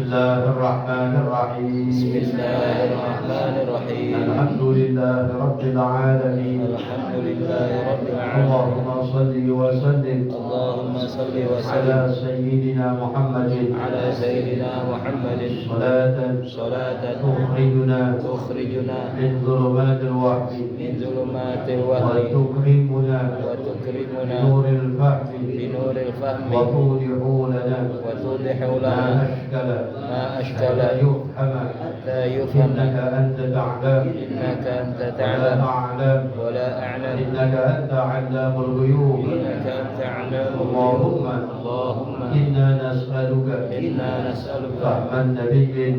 الله الرحمن الرحيم. بسم الله الرحمن الرحيم. الحمد لله رب العالمين. الحمد لله رب العالمين. اللهم صل وسلم اللهم صل على وسلم سيدنا محمد على سيدنا محمد صلاة تخرجنا من ظلمات الوهم من ظلمات الوهم وتكرمنا بنور الفهم بنور الفهم وتوضح لنا ما أشكل حتى يفهم إنك أنت تعلم ولا أعلم إنك أنت علام الغيوب. إنك أنت علام اللهم إنا نسألك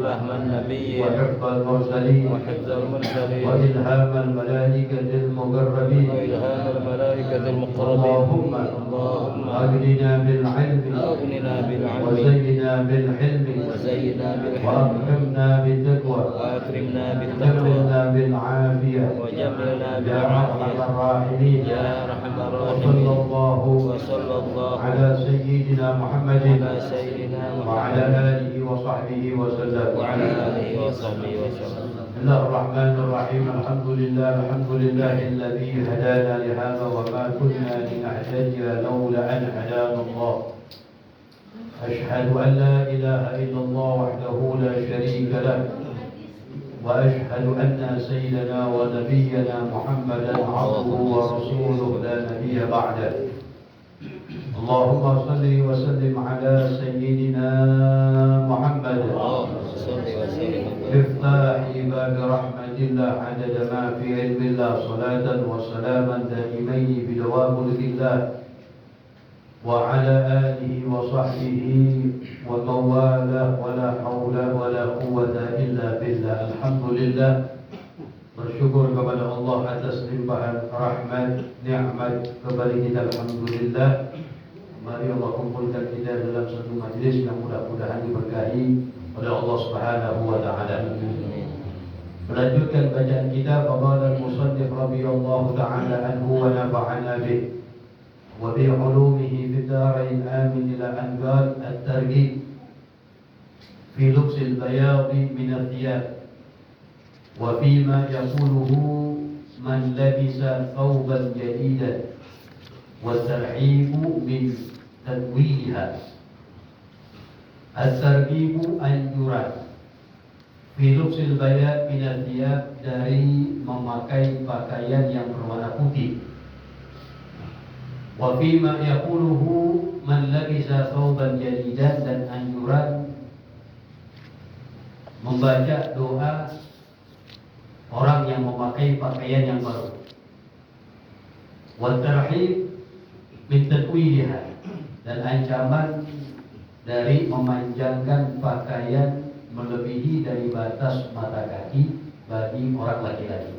فهم النبي وحفظ المرسلين وإلهام الملائكة المقربين. اللهم أغننا بالعلم وزينا بالحلم وأكرمنا بالتقوى وجملنا بالعافية يا أرحم الراحمين. وصلى الله على سيدنا محمد وعلى آله وصحبه وسلم. بسم الله الرحمن الرحيم. الحمد لله الذي هدانا لهذا وما كنا لنهتدي لولا أن هدانا الله. أشهد أن لا إله إلا الله وحده لا شريك له وأشهد أن سيدنا ونبينا محمدا عبده ورسوله لا نبي بعده. اللهم صل وسلم على سيدنا محمد مفتاح باب رحمة الله عدد ما في علم الله صلاة وسلاما دائمين بدوام ملك الله وعلى آله وصحبه ومن والاه ولا حول ولا قوة إلا بالله. Alhamdulillah, bersyukur kepada Allah atas limpahan rahmat, nikmat kepada kita. Alhamdulillah, mari Allah kumpulkan kita dalam satu majlis yang mudah-mudahan diberkahi oleh Allah Subhanahu wa taala. Melanjutkan bacaan kita, fadhal al-musannif radhiyallahu taala anhu wa nafa'ana bih wa bi 'ulumihi fid darain amin ila an qala at-targhib fi lubs al-bayad min ath-thiyab wa fi ma yaquluhu man labisa thawban jadidan wa tarhibu min tadwiliha. At-targhibu anjuran fi lubsil bayad min ath-thiyab, dari memakai pakaian yang berwarna putih. Wa fi ma yaquluhu man labisa thawban jadidan, dan anjuran membaca doa orang yang memakai pakaian yang baru. Wa tarhib min tadwiliha, dan ancaman dari memanjangkan pakaian melebihi dari batas mata kaki bagi orang laki-laki.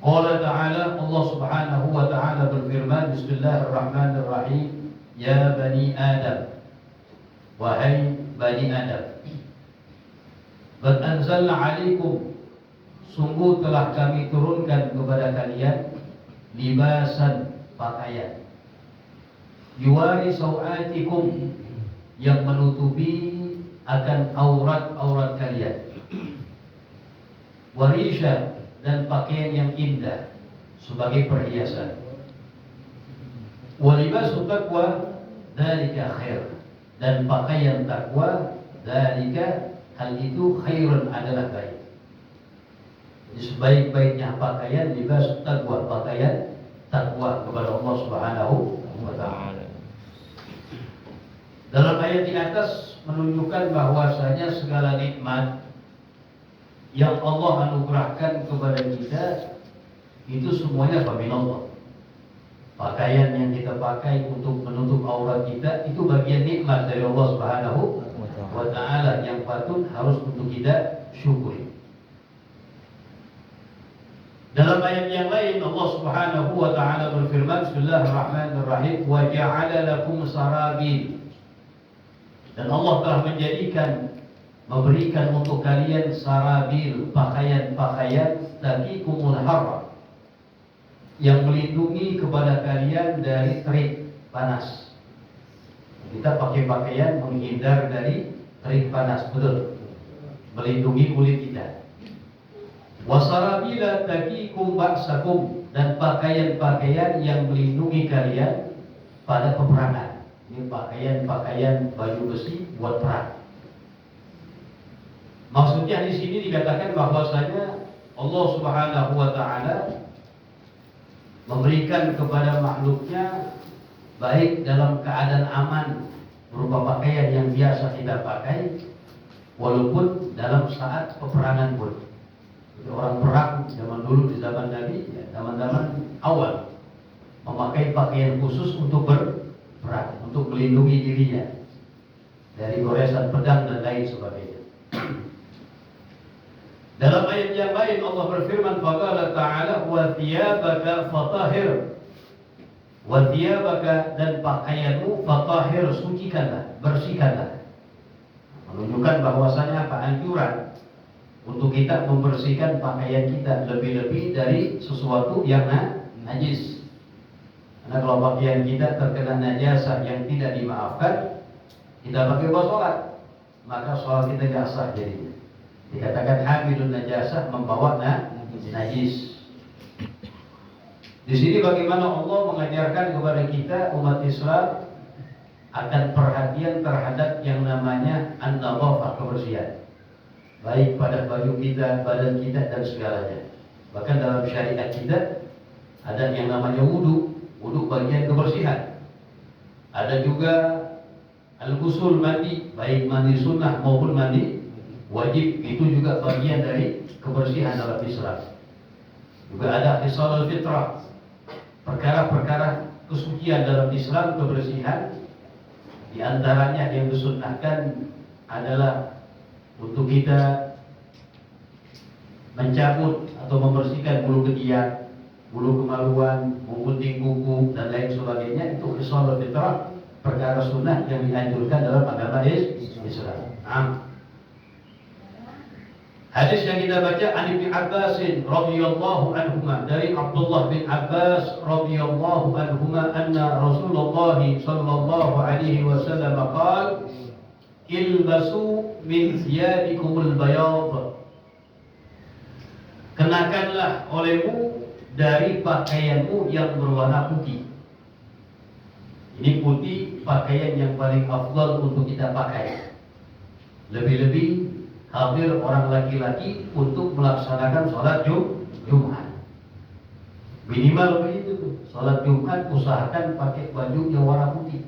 Allah Ta'ala, Allah Subhanahu wa Ta'ala berfirman, Bismillahirrahmanirrahim, Ya Bani Adam, wahai Bani Adam, Qad anzalna alaikum, sungguh telah kami turunkan kepada kalian libasan, pakaian, yuwari sawatikum, yang menutupi akan aurat-aurat kalian, warisha, dan pakaian yang indah sebagai perhiasan, walibasu taqwa dzalika khair, dan pakaian takwa dzalika, hal itu khairun, adalah baik. Sebaik-baiknya pakaian libas taqwa, pakaian takwa kepada Allah Subhanahu wa ta'ala. Dalam ayat di atas menunjukkan bahwasanya segala nikmat yang Allah anugerahkan kepada kita itu semuanya min Allah. Pakaian yang kita pakai untuk menutup aurat kita itu bagian nikmat dari Allah Subhanahu wa ta'ala yang patut harus untuk kita syukuri. Dalam ayat yang lain Allah Subhanahu wa ta'ala berfirman, Bismillahirrahmanirrahim, wa ja'ala lakum sarabil, dan Allah telah memberikan untuk kalian sarabil, pakaian-pakaian taqikumul harra, yang melindungi kepada kalian dari terik panas. Kita pakai pakaian menghindar dari terik panas, betul, melindungi kulit kita. Wasarabila taqikum ba'sakum, dan pakaian-pakaian yang melindungi kalian pada peperangan. Ini pakaian-pakaian baju besi buat perang. Maksudnya di sini dikatakan bahwasanya Allah Subhanahu wa taala memberikan kepada makhluknya baik dalam keadaan aman berupa pakaian yang biasa kita pakai, walaupun dalam saat peperangan pun. Jadi orang perang zaman dulu di zaman Nabi, zaman-zaman awal memakai pakaian khusus untuk berperang, untuk melindungi dirinya dari goresan pedang dan lain sebagainya. Dalam ayat yang lain Allah berfirman, faqala ta'ala wa thiyabaka fatahhir, wa thiyabaka, dan pakaianmu fatahhir, sucikanlah, bersihkanlah. Menunjukkan bahwasanya apa? Anjuran untuk kita membersihkan pakaian kita, lebih-lebih dari sesuatu yang najis. Karena kalau pakaian kita terkena najasah yang tidak dimaafkan, kita pakai buat sholat, maka sholat kita gak sah jadinya. Dikatakan hamilun najasah, membawa najis. Di sini bagaimana Allah mengajarkan kepada kita umat Islam akan perhatian terhadap yang namanya an-nadhafah, kebersihan, baik pada baju kita, badan kita, dan segalanya. Bahkan dalam syariat kita ada yang namanya wudu bagian kebersihan. Ada juga al-ghusl, mandi, baik mandi sunnah maupun mandi wajib, itu juga bagian dari kebersihan dalam Islam. Juga ada khisalul fitrah, perkara-perkara kesucian dalam Islam, kebersihan. Di antaranya yang disunnahkan adalah untuk kita mencabut atau membersihkan bulu ketiak, bulu kemaluan, memutih kuku, dan lain sebagainya. Itu khisalul fitrah, perkara sunnah yang dianjurkan dalam agama Islam. Hadis yang kita baca an Ibnu Abbas radhiyallahu anhuma, dari Abdullah bin Abbas radhiyallahu anhuma, anna Rasulullah sallallahu alaihi wasallam qala ilbasu min thiyabikumul bayad, kenakanlah olehmu dari pakaianmu yang berwarna putih. Ini putih pakaian yang paling afdal untuk kita pakai. Lebih-lebih hadir orang laki-laki untuk melaksanakan sholat Jumat. Minimal begitu tuh. Sholat Jumat usahakan pakai baju yang warna putih.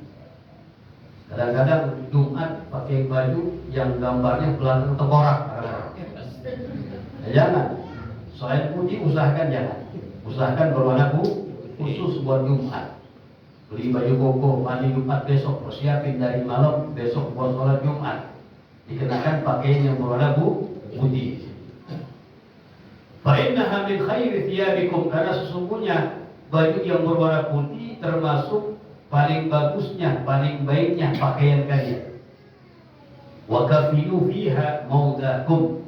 Kadang-kadang Jumat pakai baju yang gambarnya belakang tengkorak. Jangan. Selain putih usahakan jangan. Usahakan berwarna khusus buat Jumat. Beli baju koko, mandi Jumat besok, persiapin dari malam besok buat sholat Jumat. Dikenakan pakaian yang berwarna putih. Fa innaha min khairi thiyabikum, karena sesungguhnya baju yang berwarna putih termasuk paling bagusnya, paling baiknya pakaian kalian. Wa kafinu fiha mautakum,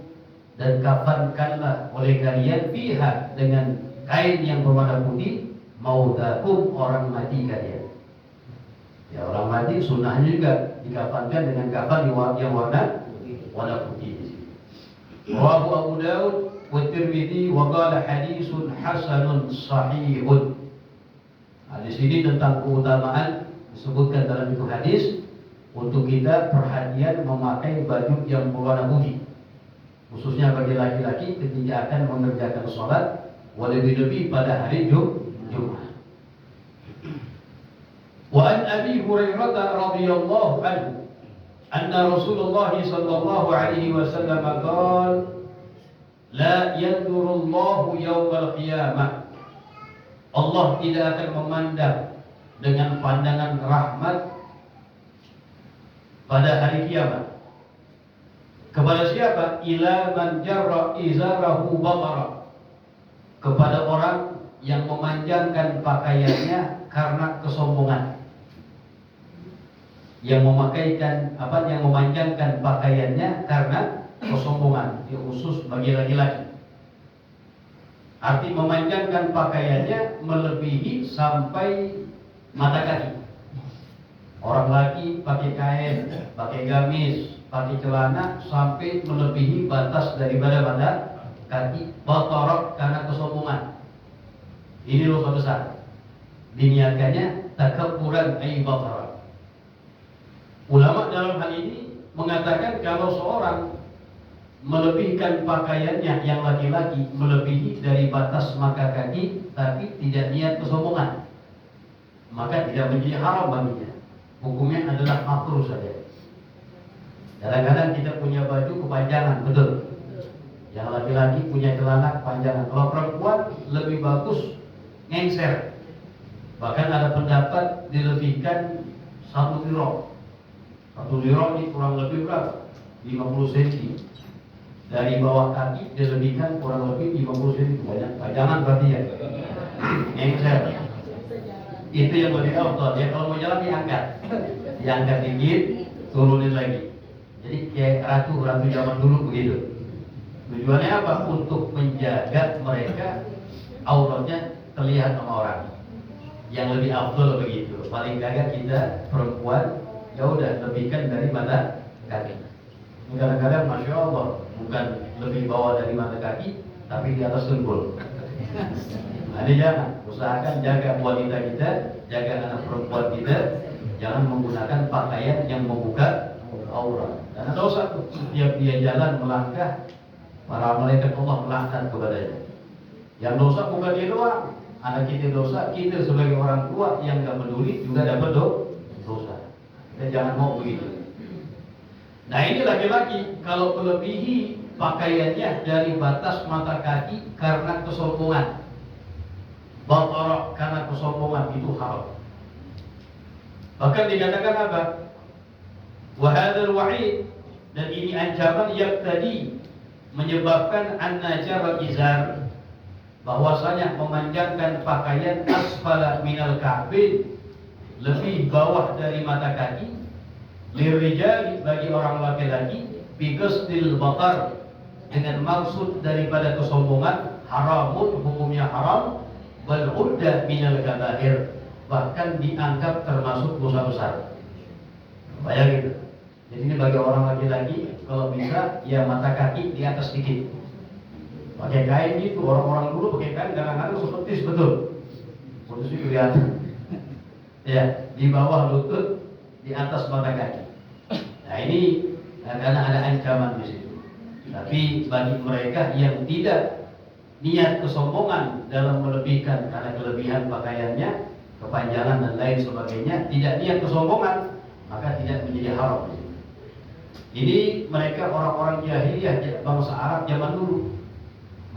dan kafankanlah oleh kalian fiha, dengan kain yang berwarna putih, mautakum, orang mati kalian. Ya, orang mati sunnahnya juga dikafankan dengan kafan yang warna putih di sini. Rawahu Abu Daud wa Tirmidzi wa qala haditsun hasanun sahihun. Di sini tentang keutamaan disebutkan dalam itu hadis untuk kita perhatian memakai baju yang berwarna putih, khususnya bagi laki-laki ketika akan mengerjakan sholat, lebih-lebih pada hari Jumat. Wa an Abi Hurairah radhiyallahu anhu anna Rasulullah sallallahu alaihi wasallam qala la yanzuru Allah yawmal qiyamah, Allah tidak akan memandang dengan pandangan rahmat pada hari kiamat. Kepada siapa? Ila man jarra izarahu batara, kepada orang yang memanjangkan pakaiannya karena kesombongan, yang memanjangkan pakaiannya karena kesombongan, khusus bagi laki-laki. Arti memanjangkan pakaiannya melebihi sampai mata kaki. Orang laki pakai kain, pakai gamis, pakai celana sampai melebihi batas daripada pada kaki, batarok karena kesombongan. Ini dosa besar. Diniatkannya takabburan ay batara. Ulama dalam hal ini mengatakan kalau seorang melebihkan pakaiannya yang laki-laki melebihi dari batas mata kaki tapi tidak niat kesombongan, maka tidak menjadi haram baginya. Hukumnya adalah makruh saja. Kadang-kadang kita punya baju kepanjangan, betul. Yang laki-laki punya celana kepanjangan. Kalau perempuan lebih bagus ngengser. Bahkan ada pendapat dilebihkan 1 dirok. 1 dirok ini kurang lebih berapa? 50 cm. Dari bawah kaki dilebihkan kurang lebih 50 cm. Banyak panjangan berarti ya. Ngengser. Itu yang lebih afdal ya. Kalau mau jalan diangkat dikit, turunin lagi. Jadi kayak ratu zaman dulu begitu. Tujuannya apa? Untuk menjaga mereka auratnya terlihat sama orang. Yang lebih afdal begitu. Paling kagak kita perempuan ya udah lebihkan dari mata kaki. Kadang-kadang masya Allah bukan lebih bawah dari mata kaki, tapi di atas dengkul. Jadi jangan, usahakan jaga wanita kita, jaga anak perempuan kita, jangan menggunakan pakaian yang membuka aurat. Karena dosa tuh, setiap dia jalan melangkah, para malaikat Allah melangkah kepadanya. Yang dosa bukan dia doang, anak kita dosa, kita sebagai orang tua yang gak peduli juga dapat dosa. Kita jangan mau begitu. Nah ini laki-laki kalau melebihi pakaiannya dari batas mata kaki karena kesombongan, batarok karena kesombongan, itu haram. Bahkan dikatakan apa? Wahadul wa'id, dan ini ancaman yang tadi menyebabkan an-najar izar, bahwasanya memanjangkan pakaian asfala minal ka'bin, lebih bawah dari mata kaki, lirijali bagi orang laki-laki, biqasdil batar, dengan maksud daripada kesombongan, haramun hukumnya haram, wal udda minal kabair, bahkan dianggap termasuk dosa besar. Bayang gitu. Jadi ini bagi orang laki-laki kalau bisa ya mata kaki di atas sedikit. Pakai kain gitu, orang-orang dulu pakai kain kadang-kadang seperti betul. Posisi kelihatan. Ya, di bawah lutut, di atas mata kaki. Nah ini karena ada ancaman di situ. Tapi bagi mereka yang tidak niat kesombongan dalam melebihkan karena kelebihan pakaiannya, kepanjangan dan lain sebagainya, tidak niat kesombongan, maka tidak menjadi haram. Ini mereka orang-orang jahiliyah bangsa Arab zaman dulu.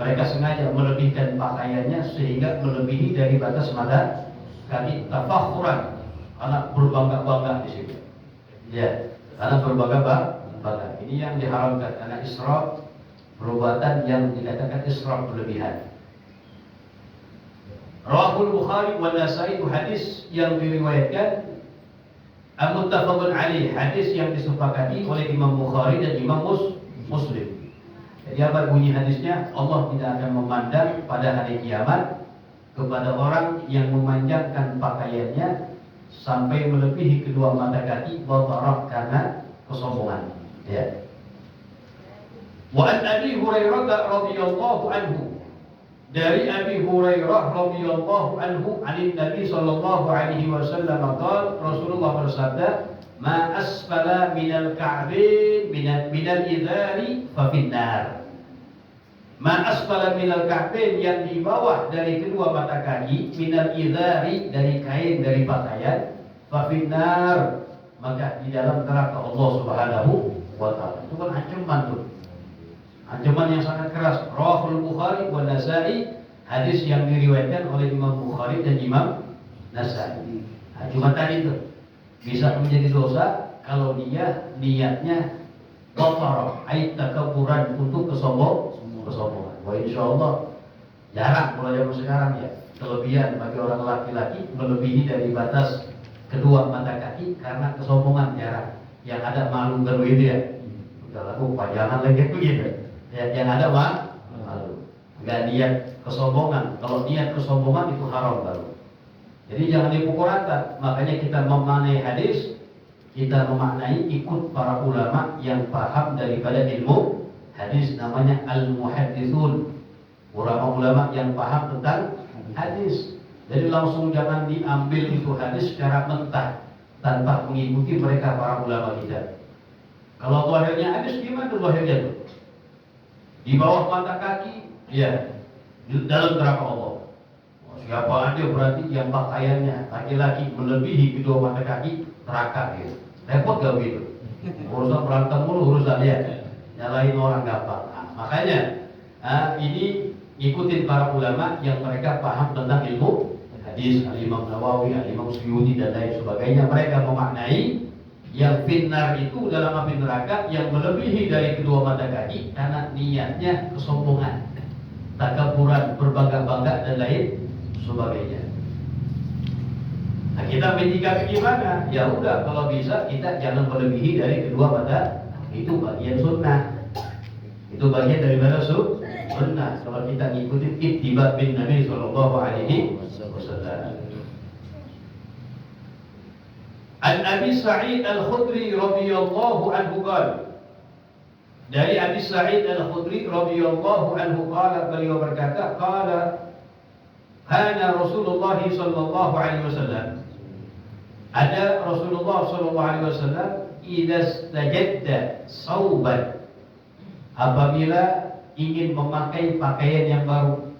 Mereka sengaja melebihkan pakaiannya sehingga melebihi dari batas mata kaki, tafakhuran, karena berbangga-bangga di situ. Ya, karena berbangga-bangga. Ini yang diharamkan karena israf, perbuatan yang dikatakan israf berlebihan. Rawahul Bukhari wa Nasa'i, itu hadis yang diriwayatkan muttafaqun alaih, hadis yang disepakati oleh Imam Bukhari dan Imam Muslim. Jadi apa bunyi hadisnya? Allah tidak akan memandang pada hari kiamat kepada orang yang memanjangkan pakaiannya sampai melebihi kedua mata kaki, batarah karena kesombongan. Ya. Wa an Abi Hurairah radhiyallahu anhu, dari Abi Hurairah radhiyallahu anhu, anin Nabi sallallahu alaihi wasallam qala, Rasulullah bersabda, ma asfala minal ka'bin minal idhari fa finnar. Ma asfala minal ka'bin, yang di bawah dari kedua mata kaki, minal idhari dari kain, dari pakaian, fa finnar, maka di dalam neraka Allah Subhanahu wa taala. Itu kan ancaman tuh. Ancaman yang sangat keras. Rawahul Bukhari wa Nasa'i, hadis yang diriwayatkan oleh Imam Bukhari dan Imam Nasa'i. Nah, cuma tadi itu bisa menjadi dosa kalau dia niatnya batar, ait takabburan, untuk kesombongan. Wah, insyaallah jarang kalau zaman sekarang ya, kelebihan bagi orang laki-laki melebihi dari batas kedua mata kaki karena kesombongan, jarang. Yang ada malu baru itu ya. Udah laku pajangan lagi begitu. Ya, yang ada malu. Enggak niat kesombongan. Kalau niat kesombongan itu haram baru. Jadi jangan dipukul rata. Makanya kita memanai hadis kita memaknai ikut para ulama yang paham daripada ilmu hadis, namanya al-muhadditsun, ulama-ulama yang paham tentang hadis. Jadi langsung jangan diambil itu hadis secara mentah tanpa mengikuti mereka para ulama kita. Kalau zahirnya hadis, gimana zahirnya tuh? Di bawah mata kaki, ya, di dalam neraka Allah. Siapa aja berarti yang pakaiannya laki-laki melebihi kedua mata kaki, neraka gitu. Repot gak begitu? Urusan berantem mulu urusan ya. Nyalain orang gampang. Nah, makanya ini ikutin para ulama yang mereka paham tentang ilmu hadis, Al-Imam Nawawi, Al-Imam Suyuti dan lain sebagainya. Mereka memaknai yang finnar itu dalam api neraka yang melebihi dari kedua mata kaki karena niatnya kesombongan, takaburan, berbangga-bangga dan lain sebagainya. Nah, kita menyikapi gimana? Ya udah, kalau bisa kita jangan melebihi dari kedua mata. Itu bagian sunnah. Itu bagian daripada sunnah. Kalau kita ngikutin ittiba bin Nabi sallallahu alaihi wasallam. An Abi Sa'id Al-Khudri radhiyallahu anhu qala. Dari Abi Sa'id Al-Khudri radhiyallahu anhu qala, beliau berkata, qala kana Rasulullah sallallahu alaihi wasallam, ada Rasulullah sallallahu alaihi wasallam idza istajadda sauban, apabila ingin memakai pakaian yang baru.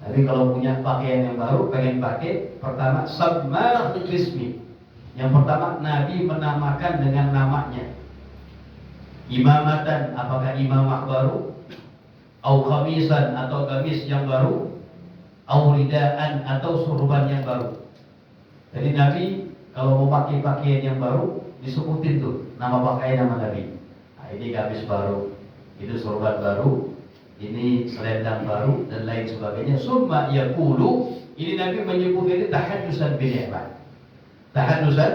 Tapi kalau punya pakaian yang baru, pengen pakai, pertama samma bismi. Yang pertama Nabi menamakan dengan namanya. Imamatan, apakah imamah baru? Au khamisan, atau gamis yang baru? Au ridaan, atau surban yang baru. Jadi Nabi kalau mau pakai pakaian yang baru, disebutin tuh nama pakaian nama Nabi. Nah, ini gamis baru, itu surban baru, ini selendang baru dan lain sebagainya. Summa yaqulu, ini Nabi menyebut ini tahaddusan bi ni'mah. Tahaddusan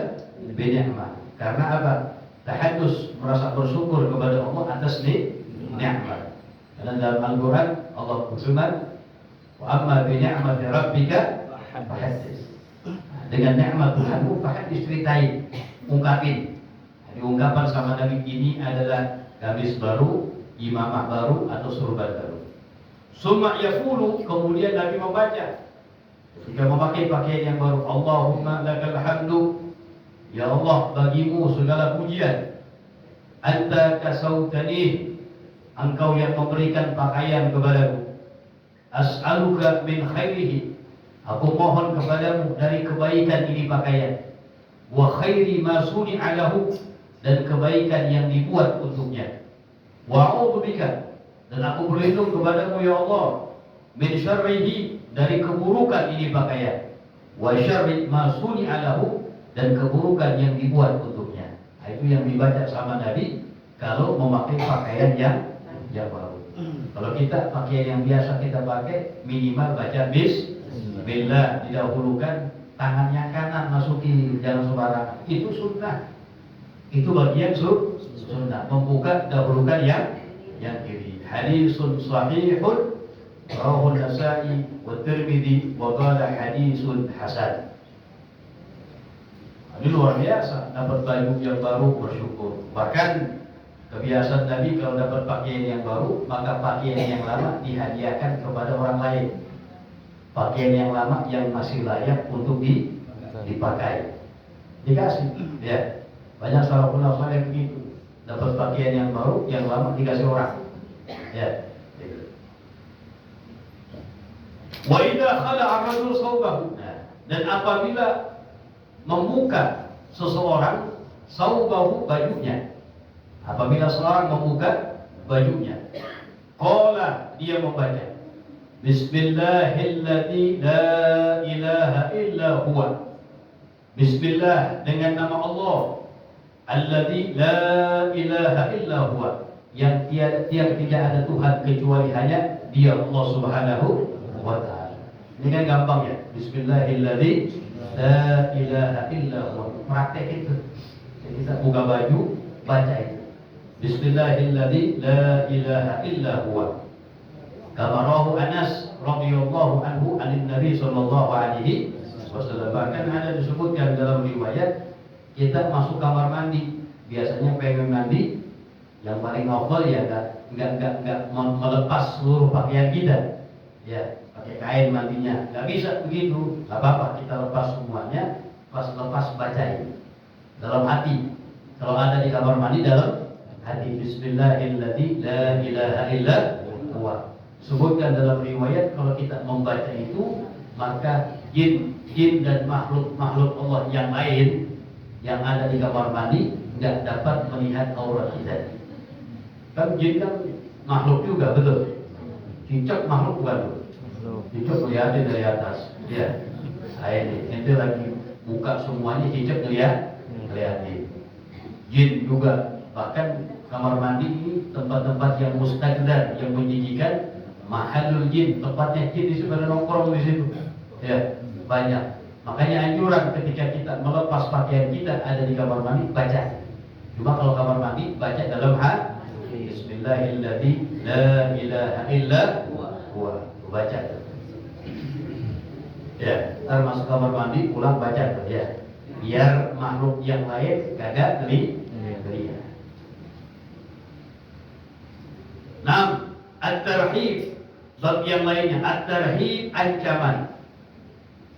bi ni'mah. Karena apa? Tahaddus, merasa bersyukur kepada Allah atas nikmat. Karena dalam Al-Qur'an Allah berfirman, wa amma bi ni'mati rabbika fahaddits. Dengan nikmat Tuhanmu fahaddits, ceritain, ungkapin. Jadi ungkapan sama Nabi ini adalah gamis baru, imamah baru, atau surban baru. Summa yaqulu, kemudian Nabi membaca ketika memakai pakaian yang baru, Allahumma lakal hamdu, ya Allah bagimu segala pujian, anta kasautani, engkau yang memberikan pakaian kepadaku, as'aluka min khairihi, aku mohon kepadamu dari kebaikan ini pakaian, wa khairi ma suni'a lahu, dan kebaikan yang dibuat untuknya, wa a'udzubika, dan aku berlindung kepadamu ya Allah, min syarrihi, dari keburukan ini pakaian, wa syarri ma suni'a lahu, dan keburukan yang dibuat untuknya. Nah, itu yang dibaca sama Nabi kalau memakai pakaian yang baru. Kalau kita pakaian yang biasa kita pakai, minimal baca bismillah, didahulukan tangannya kanan, masuki, jangan sembarangan. Itu sunnah. Itu bagian sunnah. Membuka, dahulukan yang kiri. Hadisun sahihun rawahu Nasa'i wa Tirmidzi wa qala hadisun hasan. Ini luar biasa, dapat baju yang baru bersyukur. Bahkan kebiasaan Nabi kalau dapat pakaian yang baru, maka pakaian yang lama dihadiahkan kepada orang lain. Pakaian yang lama yang masih layak untuk dipakai, dikasih. Ya, banyak salafun saleh begitu. Dapat pakaian yang baru, yang lama dikasih orang. Ya. Wa idza khala'a ar-rajulu thawbahu, dan apabila membuka seseorang thawbahu, bajunya, apabila seorang membuka bajunya, qala, dia membaca Bismillahilladzi la ilaha illa huwa, Bismillah, dengan nama Allah, alladzi la ilaha illa huwa, yang tidak ada Tuhan kecuali hanya Dia, Allah Subhanahu wa ta'ala. Ini kan gampang ya, Bismillahilladzi la ilaha illa huwa. Praktek itu. Jadi kita buka baju, baca itu, Bismillahilladzi la ilaha illa huwa. Kama rawahu Anas radhiyallahu anhu anin Nabi sallallahu alaihi wasallam. Bahkan ada disebutkan dalam riwayat kita masuk kamar mandi, biasanya pengen mandi, yang paling awal ya nggak melepas seluruh pakaian kita, ya pakai kain mandinya, nggak bisa begitu, nggak apa-apa kita lepas semuanya, pas lepas bacain dalam hati. Kalau ada di kamar mandi dalam hati, Bismillahirrahmanirrahim, la ilaha illa huwa. Sebutkan dalam riwayat kalau kita membaca itu maka jin dan makhluk Allah yang lain yang ada di kamar mandi nggak dapat melihat aurat kita. Kan jin kan makhluk juga, betul? Cicak makhluk bukan? Cicak melihatin dari atas, ya. Nah, ini ente lagi buka semuanya, cicak ngeliatin. Jin juga, bahkan kamar mandi ini tempat-tempat yang mustaqdar, yang menjijikan. Mahalul jin, tempatnya jin di situ, pada nongkrong di situ, ya banyak. Makanya anjuran ketika kita melepas pakaian kita ada di kamar mandi baca. Cuma kalau kamar mandi baca dalam hati, Bismillahirrahmanirrahim, la ilaha illa huwa, baca. Ya, ntar masuk kamar mandi pulang baca, ya. Biar makhluk yang lain kagak lihat. Nah, at-tarhib. Bab yang lainnya, at-tarhib, ancaman.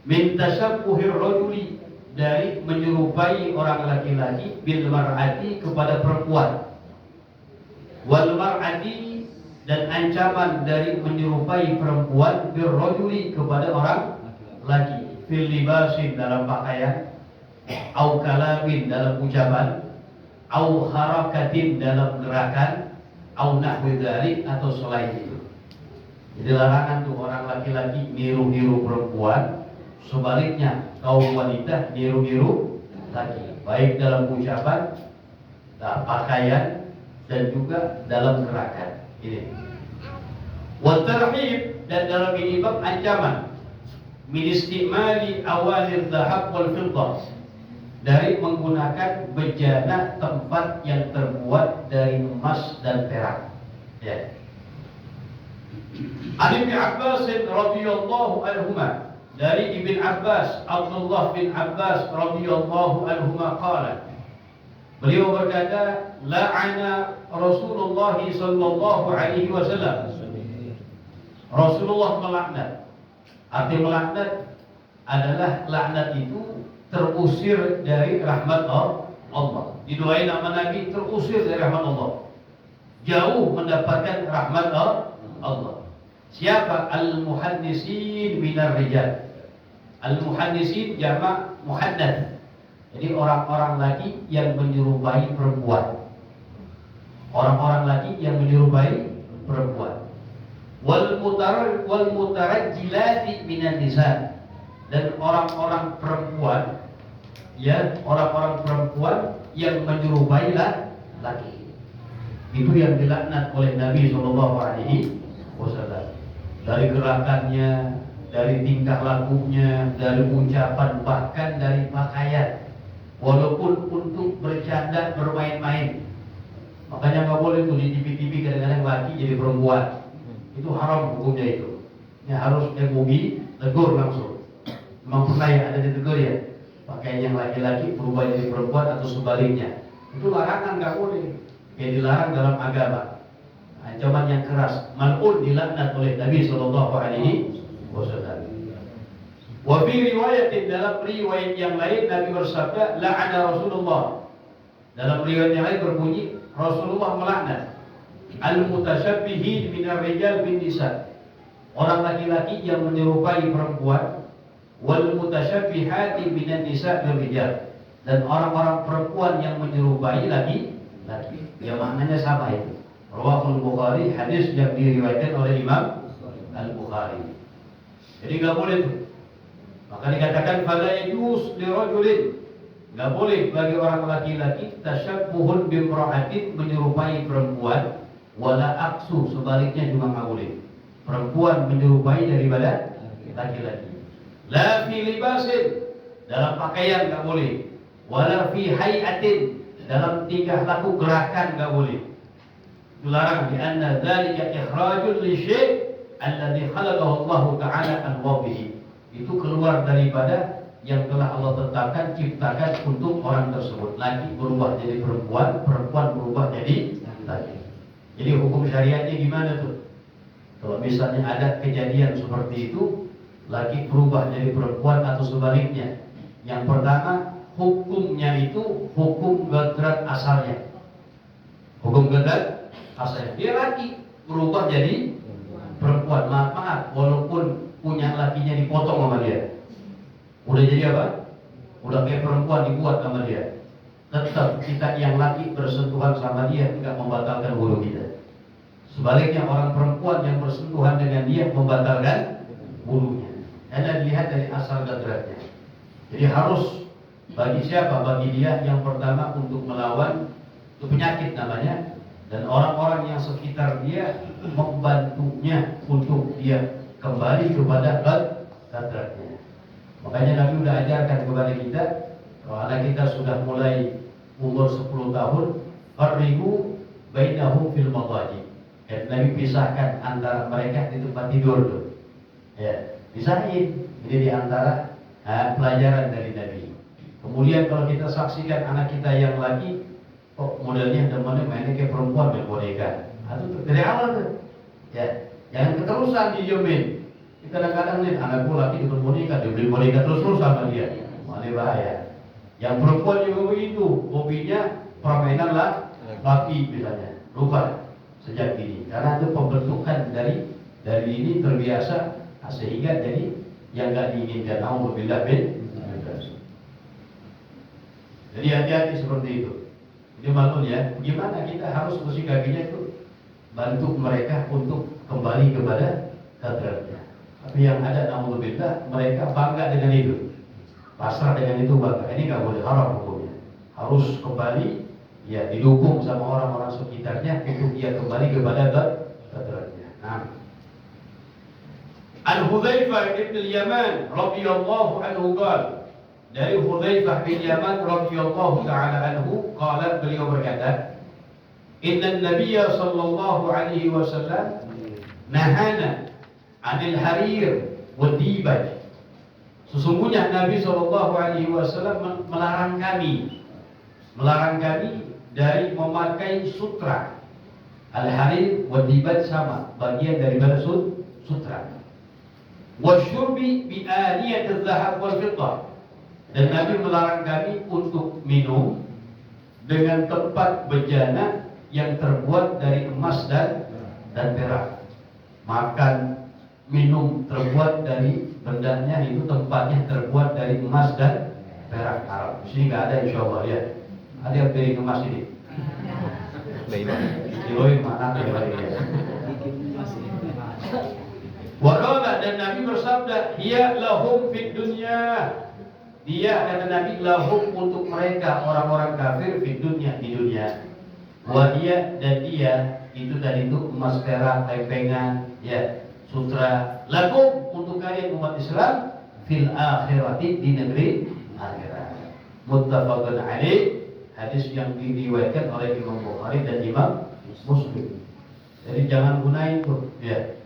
Min tashabbuhir rajuli, dari menyerupai orang laki-laki, bil mar'ati, kepada perempuan. Wal mar'ati, dan ancaman dari menyerupai perempuan, bil rajuli, kepada orang laki. Fil libasin, dalam pakaian. Au kalamin, dalam ucapan. Au harakatin, dalam gerakan. Au nahwi dzalik, atau selain itu. Jadi larangan tuh orang laki-laki niru-niru perempuan, sebaliknya kaum wanita niru-niru laki, baik dalam ucapan, pakaian, dan juga dalam gerakan. Ini. Wa tarhib, dan dalam ini bab ancaman min istimali awalir dhahab wal fiddah, dari menggunakan bejana tempat yang terbuat dari emas dan perak. Ya. Ibn Abbas radhiyallahu anhuma, dari Ibn Abbas, Abdullah bin Abbas radhiyallahu anhuma qala, beliau berkata, la'ana Rasulullah sallallahu alaihi wasallam, Rasulullah melaknat. Arti melaknat adalah laknat itu terusir dari rahmat Allah. Didoain nama Nabi terusir dari rahmat Allah, jauh mendapatkan rahmat Allah. Siapa? Al-muhaddisin minar rijal. Al-muhaddisin jamak muhaddats. Jadi orang-orang laki yang menyerupai perempuan. Orang-orang laki yang menyerupai perempuan. Wal mutarajjilati minan nisa. Dan orang-orang perempuan, ya, orang-orang perempuan yang menyerupai laki. Itu yang dilaknat oleh Nabi sallallahu alaihi wasallam. Dari gerakannya, dari tingkah lakunya, dari ucapan, bahkan dari pakaian. Walaupun untuk bercanda, bermain-main. Makanya nggak boleh tuh di TV-TV kadang-kadang laki jadi perempuan. Itu haram hukumnya itu. Ya harus MUI tegur langsung. Memang pernah ya ada ditegur ya. Pakaian yang laki-laki berubah jadi perempuan atau sebaliknya. Itu larangan, nggak boleh. Yang dilarang dalam agama. Ancaman yang keras, mal'un, dilaknat oleh Nabi sallallahu alaihi wasallam. Wa fi riwayatin, dalam riwayat yang lain Nabi bersabda, la'ana Rasulullah. Dalam riwayat yang lain berbunyi, Rasulullah melaknat al-mutashabbihin minar rijal bin nisa, orang laki-laki yang menyerupai perempuan, wal mutasyabbihati minan nisa bil rijal, dan orang-orang perempuan yang menyerupai laki-laki. Ya maknanya sama itu. Rawahul Bukhari, hadis yang diriwayatkan oleh Imam Al-Bukhari. Jadi nggak boleh tuh. Maka dikatakan fala yajuz li rajulin, nggak boleh bagi orang laki-laki tasyabbuhun bimra'atin, menyerupai perempuan, wala aksu, sebaliknya juga nggak boleh. Perempuan menyerupai daripada laki-laki. La fi libasin, dalam pakaian nggak boleh. Wala fi hayatin, dalam tingkah laku gerakan nggak boleh. Dilarang, karena dzalika ikhrajul li syai' alladzi khalaqahu Allah taala an wabihi. Itu keluar daripada yang telah Allah tetapkan, ciptakan untuk orang tersebut. Laki berubah jadi perempuan, perempuan berubah jadi laki. Jadi hukum syariatnya gimana tuh? Kalau misalnya ada kejadian seperti itu, laki berubah jadi perempuan atau sebaliknya. Yang pertama, hukumnya itu hukum gadrat asalnya. Hukum gadrat asalnya. Dia laki berubah jadi perempuan. Maaf, walaupun punya lakinya dipotong sama dia, udah jadi apa? Udah kayak perempuan dibuat sama dia. Tetap kita yang laki bersentuhan sama dia tidak membatalkan wudu kita. Sebaliknya orang perempuan yang bersentuhan dengan dia membatalkan wudunya. Karena dilihat dari asal gadratnya. Jadi harus bagi siapa? Bagi dia yang pertama untuk melawan itu penyakit namanya, dan orang-orang yang sekitar dia membantunya untuk dia kembali kepada gadratnya. Makanya Nabi sudah ajarkan kepada kita, kalau anak kita sudah mulai umur 10 tahun, farriqu bainahum fil madaji. Nabi pisahkan antara mereka di tempat tidur tuh. Ya, pisahin. Ini di antara pelajaran dari Nabi. Kemudian kalau kita saksikan anak kita yang laki, kok modelnya temannya mainnya kayak perempuan main boneka. Itu dari awal tuh. Ya, jangan keterusan didiemin. Kadang-kadang nih anakku laki ikut boneka, dia beli boneka terus sama dia. Mana bahaya. Yang perempuan juga begitu, hobinya permainan laki misalnya. Lupa sejak ini, karena itu pembentukan dari ini terbiasa sehingga jadi yang nggak diinginkan. Alhamdulillah bin. Jadi hati-hati seperti itu. Jadi maklum ya, gimana kita harus bersikapinya itu bantu mereka untuk kembali kepada kadratnya. Tapi yang ada alhamdulillah mereka bangga dengan itu, pasrah dengan itu bangga. Ini nggak boleh, haram hukumnya. Harus kembali. Ya, didukung sama orang-orang sekitarnya untuk dia kembali kepada kadratnya. Nah, An Hudzaifah bin Yaman radhiyallahu anhu qala, dari Hudzaifah bin Yaman radhiyallahu taala anhu qala, beliau berkata, Inna Nabiyya sallallahu alaihi wasallam nahana 'anil harir wad dibaj. Sesungguhnya Nabi sallallahu alaihi wasallam melarang kami dari memakai sutra. Al-harir wad dibaj sama, bagian daripada sutra. Wasyurbi bi aniyatiz zahab wal fiddah. Dan Nabi melarang kami untuk minum dengan tempat bejana yang terbuat dari emas dan perak. Makan, minum terbuat dari bendanya itu tempatnya terbuat dari emas dan perak Arab. Di sini nggak ada, insyaallah ya. Ada yang piring emas ini? Kiloin mana ya? Waqala, dan Nabi bersabda, hiya lahum fid dunya. Dia, kata Nabi, lahum untuk mereka orang-orang kafir fid dunya, di dunia. Wa dia, dan dia itu tadi itu emas perak, lempengan, ya, sutra. Lakum untuk kalian umat Islam fil akhirati, di negeri akhirat. Muttafaqun alaih. Hadis yang diriwayatkan oleh Imam Bukhari dan Imam Muslim. Jadi jangan gunain tuh, ya.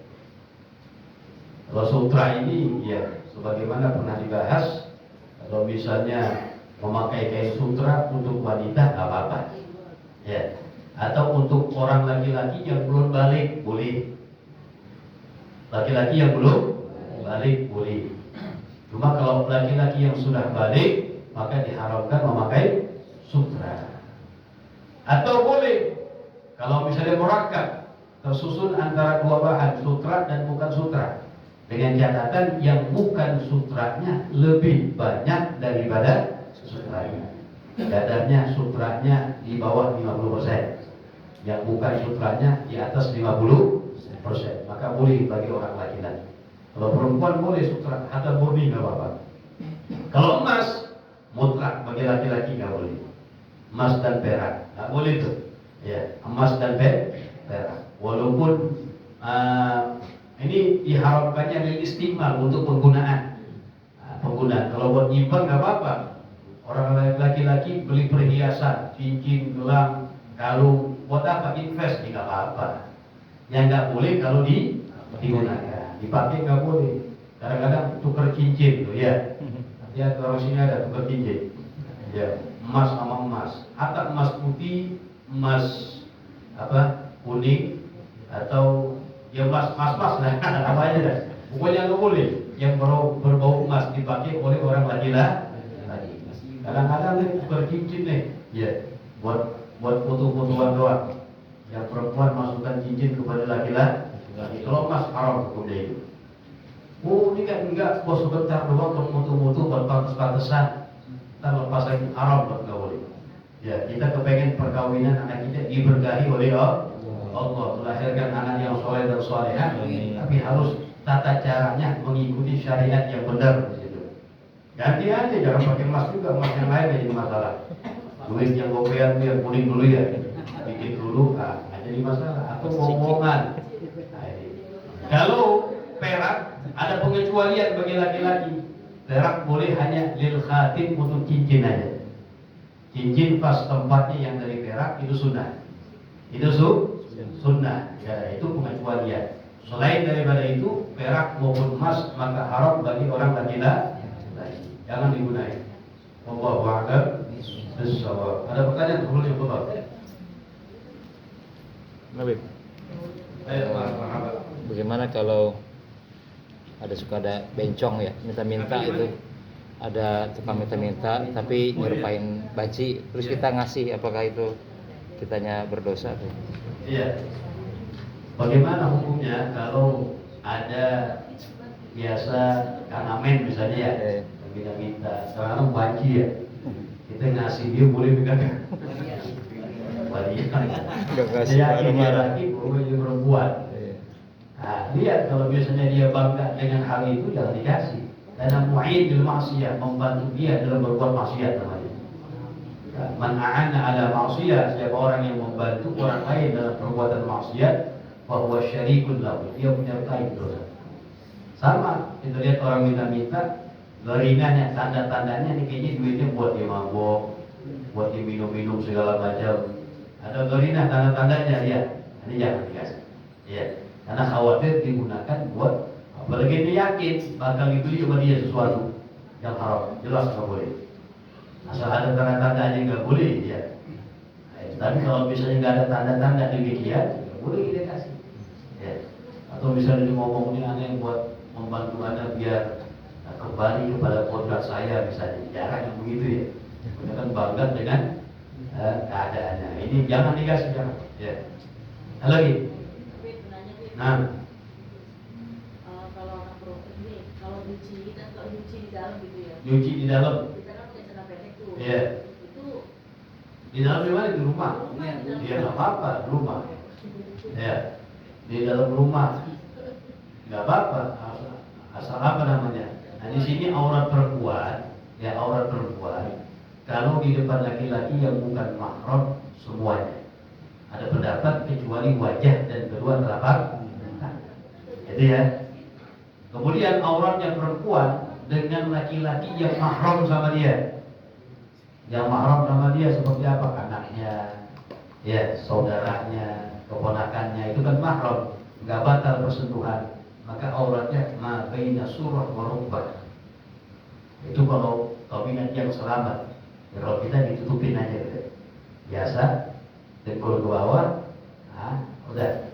Kalau sutra ini, ya, sebagaimana pernah dibahas, kalau misalnya memakai kain sutra untuk wanita, nggak apa-apa, ya. Atau untuk orang laki-laki yang belum balik, boleh. Laki-laki yang belum balik, boleh. Cuma kalau laki-laki yang sudah balik, maka diharamkan memakai sutra. Atau boleh kalau misalnya murakkab, tersusun antara dua bahan, sutra dan bukan sutra, dengan catatan yang bukan sutranya lebih banyak daripada sutranya. Kadarnya sutranya di bawah 50%, yang bukan sutranya di atas 50%, maka boleh bagi orang laki-laki. Kalau perempuan boleh sutra, atau murni nggak apa-apa. Kalau emas mutlak bagi laki-laki nggak boleh. Emas dan perak nggak boleh tuh, ya, emas dan perak. Walaupun ini diharapkannya lil istimal untuk penggunaan. Kalau buat nyimpan nggak apa-apa. Orang laki-laki beli perhiasan, cincin, gelang, kalung, buat apa? Invest, nggak apa-apa. Yang nggak boleh kalau digunakan, dipakai nggak boleh. Kadang-kadang tuker cincin tuh, ya. Ya, kalau sini ada tukar cincin. Ya, emas sama emas. Atau emas putih, emas apa? Kuning atau ya emas lah, apa aja dah. Pokoknya nggak boleh yang berbau emas dipakai oleh orang laki-laki. Kadang-kadang nih tukar cincin nih, ya, buat foto-fotoan doang. Yang perempuan masukkan cincin kepada laki-laki. Kalau emas haram hukumnya itu. Oh ini kan enggak, bos sebentar doang untuk mutu-mutu berpantes-pantesan. Kita lepas lagi haram, nggak boleh. Ya, kita kepengen perkawinan anak kita diberkahi oleh Allah, melahirkan anak yang soleh dan soleha, tapi harus tata caranya mengikuti syariat yang benar. Ganti aja, jangan pakai emas juga, emas yang lain jadi masalah. Duit yang gopean biar kuning dulu ya, bikin dulu, jadi masalah. Atau ngomongan. Kalau perak ada pengecualian bagi laki-laki. Perak boleh hanya lil khatim untuk cincin aja. Cincin pas tempatnya yang dari perak itu sunnah. Itu sunnah. Ya, itu pengecualian. Selain daripada itu, perak maupun emas maka haram bagi orang laki-laki. Jangan digunakan. Wallahu a'lam bishawab. Ada pertanyaan dulu yang betul? Nabi. Bagaimana kalau ada bencong ya, minta-minta itu, ada tukang minta-minta tapi nyerupain banci, terus kita ngasih, apakah itu kitanya berdosa? Iya. Bagaimana hukumnya kalau ada biasa Kang Amen misalnya ya, minta-minta, sekarang banci ya, kita ngasih dia boleh pegang? Dia lagi boleh perempuan. Nah, lihat kalau biasanya dia bangga dengan hal itu jangan dikasih. Karena mu'in bil maksiyah, membantu dia dalam berbuat maksiat namanya. Man a'ana ala maksiyah, siapa orang yang membantu orang lain dalam perbuatan maksiat, bahwa syarikun lahu, dia menyertai dosa. Sama, kita lihat orang minta-minta, geringannya, tanda-tandanya nih kayaknya duitnya buat dia mabok, buat dia minum-minum segala macam. Ada gerinah tanda-tandanya ya, ini jangan dikasih. Ya. Karena khawatir digunakan buat, apalagi dia yakin bakal dibeli sama dia sesuatu yang haram, jelas nggak boleh. Asal ada tanda-tandanya nggak boleh ya. Tapi kalau misalnya nggak ada tanda-tanda demikian, nggak boleh kita kasih. Ya. Atau misalnya dia ngomong ini aneh buat membantu anda biar kembali kepada kodrat saya misalnya, jarang yang begitu ya. Kita kan bangga dengan keadaannya. Ini jangan dikasih, jangan. Ya. Lagi. Nah, kalau anak perempuan ini, kalau nyuci kan kalau nyuci di dalam gitu ya. Nyuci di dalam. Kita kan pakai celana pendek tuh. Iya. Itu Di dalam di mana? Di rumah. Iya nggak apa-apa, di rumah. Ya, di dalam rumah nggak apa-apa. Asal apa namanya? Nah di sini aurat perempuan, ya aurat perempuan. Kalau di depan laki-laki yang bukan mahram semuanya. Ada pendapat kecuali wajah dan kedua telapak. Itu ya. Kemudian auratnya perempuan dengan laki-laki yang mahram sama dia. Yang mahram sama dia seperti apa? Anaknya, ya saudaranya, keponakannya itu kan mahram, nggak batal persentuhan. Maka auratnya ma baina surah wa rukbah. Itu kalau kabinat yang selamat. Ya, kalau kita ditutupin aja gitu. Biasa, dengkul ke bawah, udah.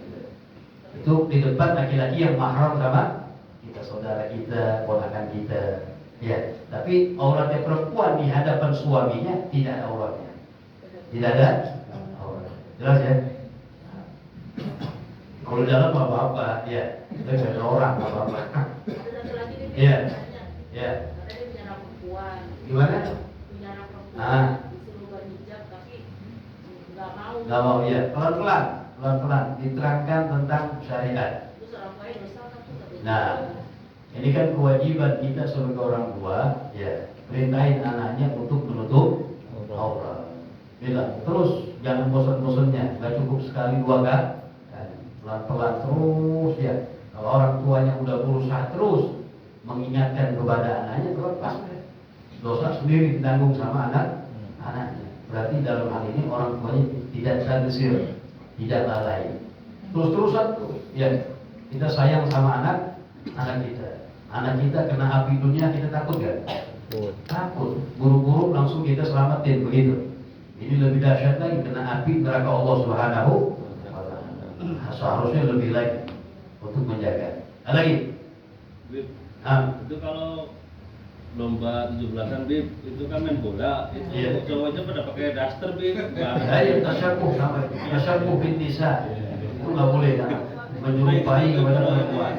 Itu di depan laki-laki yang mahram sama kita, saudara kita, ponakan kita. Ya, tapi auratnya perempuan di hadapan suaminya tidak ada auratnya. Tidak ada aurat. Jelas ya? Kalau dalam apa-apa, ya. Kita nggak ada orang apa-apa. ada laki-laki dia Iya. ya. Katanya dia punya anak perempuan. Gimana? Punya anak perempuan. Disuruh berhijab tapi nggak mau. Nggak mau ya. Pelan-pelan diterangkan tentang syariat. Terus orang tuanya dosa kan tuh katanya. Nah, ini kan kewajiban kita sebagai orang tua, ya, perintahin anaknya untuk menutup aurat. Bilang terus jangan bosan-bosannya, nggak cukup sekali dua kan? Pelan-pelan terus ya. Kalau orang tuanya udah berusaha terus mengingatkan kepada anaknya, terlepas dosa sendiri ditanggung sama anaknya. Berarti dalam hal ini orang tuanya tidak sadar, tidak lalai. Terus-terusan tuh, ya kita sayang sama anak kita. Anak kita kena api dunia kita takut gak? selamatin begitu. Ini lebih dahsyat lagi kena api neraka Allah Subhanahu wa taala. Seharusnya lebih lagi untuk menjaga. Ada lagi? Itu kalau lomba 17-an Bib, itu kan main bola, itu Iya. cowoknya pada pakai daster Bib. Ayo tasyabuh sama tasyabuh bin nisa. Itu nggak boleh kan? Menyerupai kepada perempuan.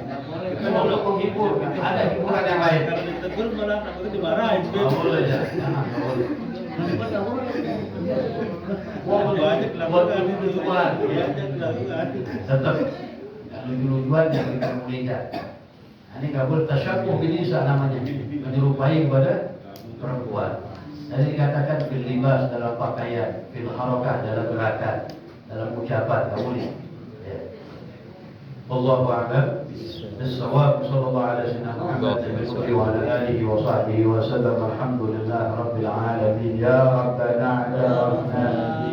Itu untuk menghibur. Ada hiburan yang lain. Karena ditegur malah takutnya dimarahin Bib. Nggak boleh ya. Jangan, nggak boleh. Banyak Buat dilakukan. lucu-lucuan. Banyak dilakukan. Tetap lucu-lucuan yang diperbolehkan. Ini nggak boleh tasyabuh bin nisa namanya. Menyerupai kepada perempuan. Jadi dikatakan fil libas dalam pakaian, fil harakah dalam gerakan, dalam ucapan nggak boleh. Ya. Wallahu a'lam bis-shawab. Sallallahu alaihi wasallam wa ala alihi wa sahbihi wa sallam. Alhamdulillah rabbil alamin. Ya rabbana a'tarafna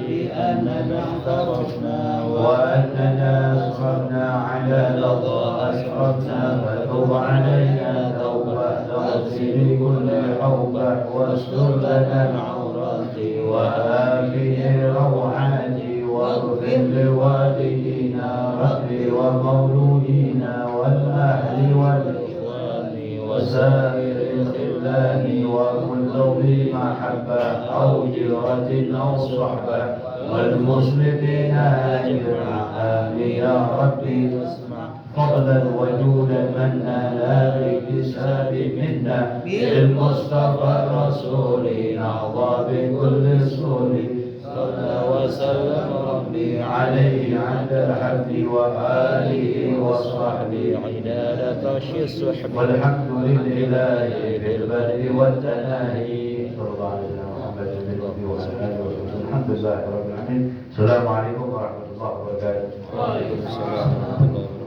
bi annana ikhtarafna wa annana asrafna ala ladha asrafna fatub alaina tawbah taghfir kulli hawbah wastur lana al-awrati wa afini rawhati واغفر لوالدينا ربي ومولودينا والأهل والإخوان وسائر الخلان وكل ذي محبة أو جيرة أو صحبة والمسلمين أجمعين آمين يا ربي فضلا وجودا منا لا باكتساب منا بالمصطفى الرسول نعظى بكل سهول صلى وسلم ربي عليه عند الحمد وآله وصحبه عداد طش السحب والحمد لله بالبر والتناهي صلى الله عليه وسلم محمد بن ربي وعلى آله وصحبه الحمد لله رب العالمين. السلام عليكم ورحمة الله وبركاته. Waalaikumsalam warahmatullahi wabarakatuh.